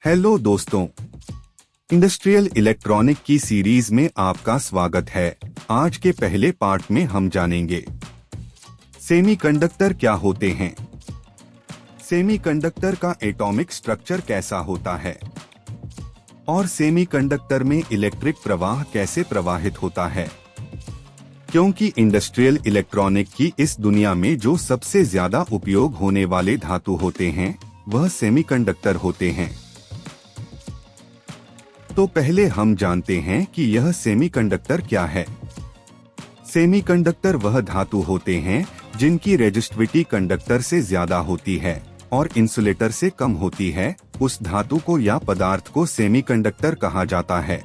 Hello दोस्तों, industrial electronic की series में आपका स्वागत है। आज के पहले पार्ट में हम जानेंगे सेमीकंडक्टर क्या होते हैं, सेमीकंडक्टर का एटॉमिक स्ट्रक्चर कैसा होता है और सेमीकंडक्टर में इलेक्ट्रिक प्रवाह कैसे प्रवाहित होता है। क्योंकि इंडस्ट्रियल इलेक्ट्रॉनिक की इस दुनिया में जो सबसे ज्यादा उपयोग होने वाले धातु होते हैं वह सेमीकंडक्टर होते हैं। तो पहले हम जानते हैं कि यह सेमीकंडक्टर क्या है। सेमीकंडक्टर वह धातु होते हैं जिनकी रेजिस्टिविटी कंडक्टर से ज्यादा होती है और इंसुलेटर से कम होती है। उस धातु को या पदार्थ को सेमीकंडक्टर कहा जाता है।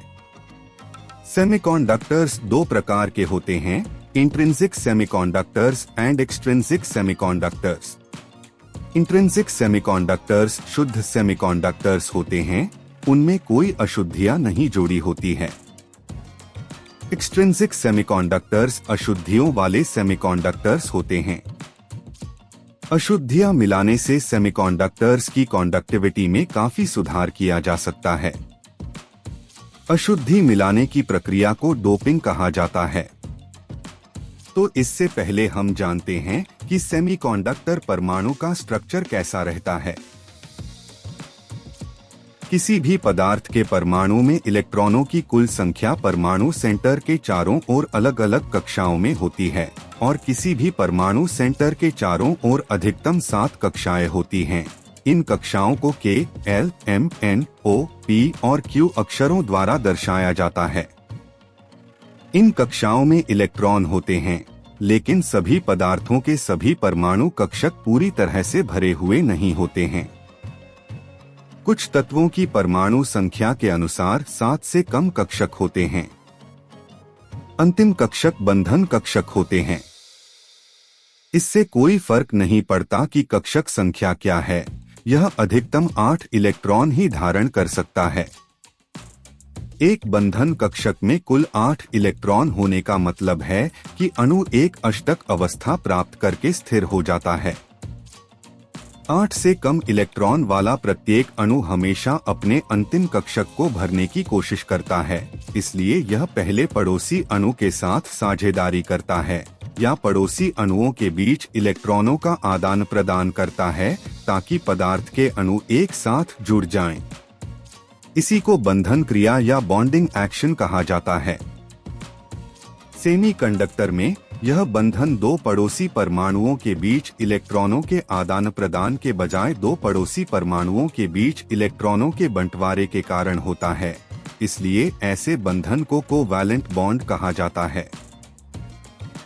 सेमीकंडक्टर्स दो प्रकार के होते हैं, intrinsic semiconductors and extrinsic semiconductors. Intrinsic semiconductors शुद्ध सेमीकंडक्टर्स होते हैं, उनमें कोई अशुद्धियां नहीं जोड़ी होती है। एक्सट्रिंसिक सेमीकंडक्टर्स अशुद्धियों वाले सेमीकंडक्टर्स होते हैं। अशुद्धियां मिलाने से सेमीकंडक्टर्स की कंडक्टिविटी में काफी सुधार किया जा सकता है। अशुद्धि मिलाने की प्रक्रिया को डोपिंग कहा जाता है। तो इससे पहले हम जानते हैं कि सेमीकंडक्टर परमाणु का स्ट्रक्चर कैसा रहता है। किसी भी पदार्थ के परमाणु में इलेक्ट्रॉनों की कुल संख्या परमाणु सेंटर के चारों ओर अलग अलग कक्षाओं में होती है और किसी भी परमाणु सेंटर के चारों ओर अधिकतम 7 कक्षाएं होती हैं। इन कक्षाओं को K, L, M, N, O, P और Q अक्षरों द्वारा दर्शाया जाता है। इन कक्षाओं में इलेक्ट्रॉन होते हैं, लेकिन सभी पदार्थों के सभी परमाणु कक्षक पूरी तरह से भरे हुए नहीं होते हैं। कुछ तत्वों की परमाणु संख्या के अनुसार 7 से कम कक्षक होते हैं। अंतिम कक्षक बंधन कक्षक होते हैं। इससे कोई फर्क नहीं पड़ता कि कक्षक संख्या क्या है, यह अधिकतम 8 इलेक्ट्रॉन ही धारण कर सकता है। एक बंधन कक्षक में कुल 8 इलेक्ट्रॉन होने का मतलब है कि अणु एक अष्टक अवस्था प्राप्त करके स्थिर हो जाता है। 8 से कम इलेक्ट्रॉन वाला प्रत्येक अणु हमेशा अपने अंतिम कक्षक को भरने की कोशिश करता है, इसलिए यह पहले पड़ोसी अणु के साथ साझेदारी करता है या पड़ोसी अणुओं के बीच इलेक्ट्रॉनों का आदान प्रदान करता है ताकि पदार्थ के अणु एक साथ जुड़ जाएं। इसी को बंधन क्रिया या बॉन्डिंग एक्शन कहा जाता है। सेमीकंडक्टर में यह बंधन दो पड़ोसी परमाणुओं के बीच इलेक्ट्रॉनों के आदान प्रदान के बजाय दो पड़ोसी परमाणुओं के बीच इलेक्ट्रॉनों के बंटवारे के कारण होता है, इसलिए ऐसे बंधन को कोवैलेंट बॉन्ड कहा जाता है।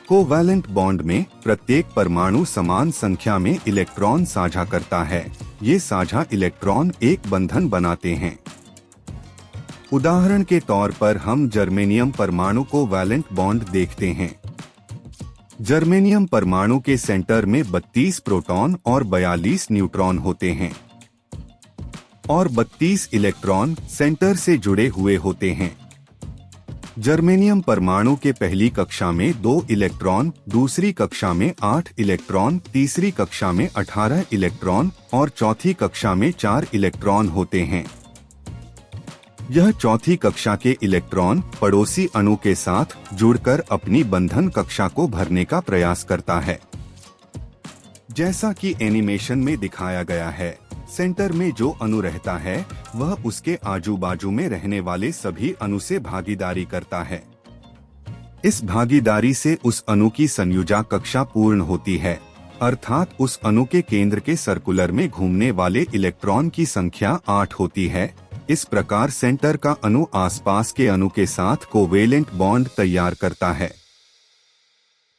कोवैलेंट बॉन्ड में प्रत्येक परमाणु समान संख्या में इलेक्ट्रॉन साझा करता है। ये साझा इलेक्ट्रॉन एक बंधन बनाते हैं। उदाहरण के तौर पर हम जर्मेनियम परमाणु को वैलेंट बॉन्ड देखते हैं। जर्मेनियम परमाणु के सेंटर में 32 प्रोटॉन और 42 न्यूट्रॉन होते हैं और 32 इलेक्ट्रॉन सेंटर से जुड़े हुए होते हैं। जर्मेनियम परमाणु के पहली कक्षा में 2 इलेक्ट्रॉन, दूसरी कक्षा में 8 इलेक्ट्रॉन, तीसरी कक्षा में 18 इलेक्ट्रॉन और चौथी कक्षा में 4 इलेक्ट्रॉन होते हैं। यह चौथी कक्षा के इलेक्ट्रॉन पड़ोसी अणु के साथ जुड़कर अपनी बंधन कक्षा को भरने का प्रयास करता है। जैसा कि एनिमेशन में दिखाया गया है, सेंटर में जो अणु रहता है वह उसके आजू बाजू में रहने वाले सभी अणु से भागीदारी करता है। इस भागीदारी से उस अणु की संयुजा कक्षा पूर्ण होती है, अर्थात उस अणु के केंद्र के सर्कुलर में घूमने वाले इलेक्ट्रॉन की संख्या 8 होती है। इस प्रकार सेंटर का अणु आसपास के अणु के साथ कोवेलेंट बॉन्ड तैयार करता है।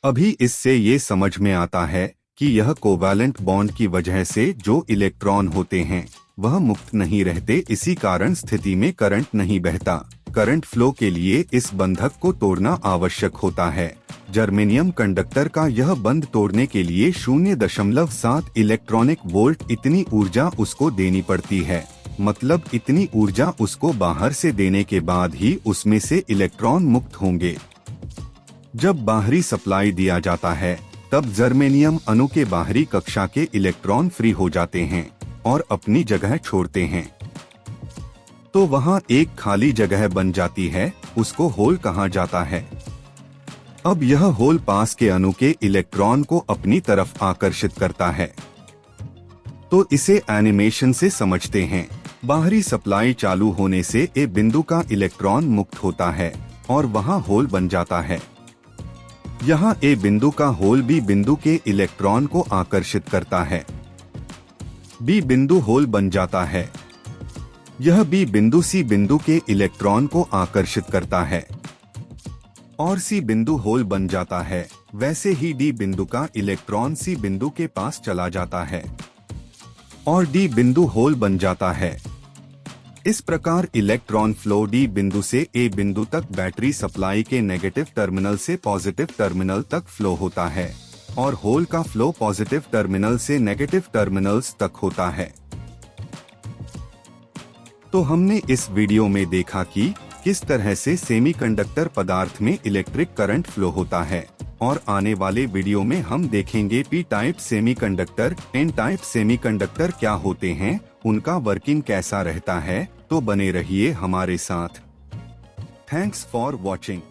अभी इससे ये समझ में आता है कि यह कोवैलेंट बॉन्ड की वजह से जो इलेक्ट्रॉन होते हैं वह मुक्त नहीं रहते, इसी कारण स्थिति में करंट नहीं बहता। करंट फ्लो के लिए इस बंधक को तोड़ना आवश्यक होता है। जर्मेनियम कंडक्टर का यह बंध तोड़ने के लिए 0.7 इलेक्ट्रॉनिक वोल्ट इतनी ऊर्जा उसको देनी पड़ती है, मतलब इतनी ऊर्जा उसको बाहर से देने के बाद ही उसमें से इलेक्ट्रॉन मुक्त होंगे। जब बाहरी सप्लाई दिया जाता है तब जर्मेनियम अणु के बाहरी कक्षा के इलेक्ट्रॉन फ्री हो जाते हैं और अपनी जगह छोड़ते हैं। तो वहाँ एक खाली जगह बन जाती है, उसको होल कहा जाता है। अब यह होल पास के अणु के इलेक्ट्रॉन को अपनी तरफ आकर्षित करता है। तो इसे एनिमेशन से समझते हैं। बाहरी सप्लाई चालू होने से ए बिंदु का इलेक्ट्रॉन मुक्त होता है और वहाँ होल बन जाता है। यहाँ ए बिंदु का होल बी बिंदु के इलेक्ट्रॉन को आकर्षित करता है। बी बिंदु होल बन जाता है। यह बी बिंदु सी बिंदु के इलेक्ट्रॉन को आकर्षित करता है और सी बिंदु होल बन जाता है। वैसे ही डी बिंदु का इलेक्ट्रॉन सी बिंदु के पास चला जाता है और डी बिंदु होल बन जाता है। इस प्रकार इलेक्ट्रॉन फ्लो डी बिंदु से ए बिंदु तक बैटरी सप्लाई के नेगेटिव टर्मिनल से पॉजिटिव टर्मिनल तक फ्लो होता है और होल का फ्लो पॉजिटिव टर्मिनल से नेगेटिव टर्मिनल्स तक होता है। तो हमने इस वीडियो में देखा कि किस तरह से सेमीकंडक्टर पदार्थ में इलेक्ट्रिक करंट फ्लो होता है और आने वाले वीडियो में हम देखेंगे P type semiconductor, N type semiconductor क्या होते हैं, उनका वर्किंग कैसा रहता है। तो बने रहिए हमारे साथ। Thanks for watching.